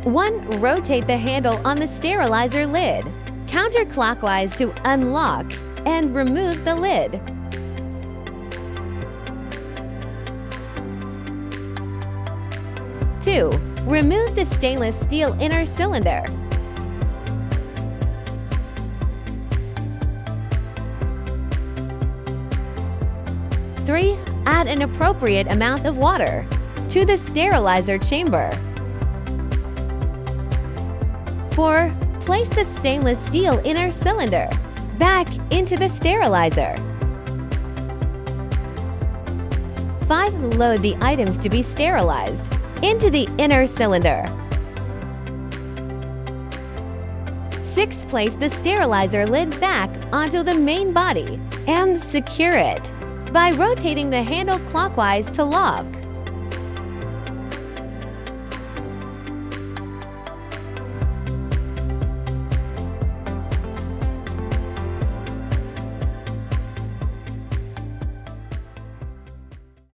1. Rotate the handle on the sterilizer lid, counterclockwise to unlock and remove the lid. 2. Remove the stainless steel inner cylinder. 3. Add an appropriate amount of water to the sterilizer chamber. 4. Place the stainless steel inner cylinder back into the sterilizer. 5. Load the items to be sterilized into the inner cylinder. 6. Place the sterilizer lid back onto the main body and secure it by rotating the handle clockwise to lock.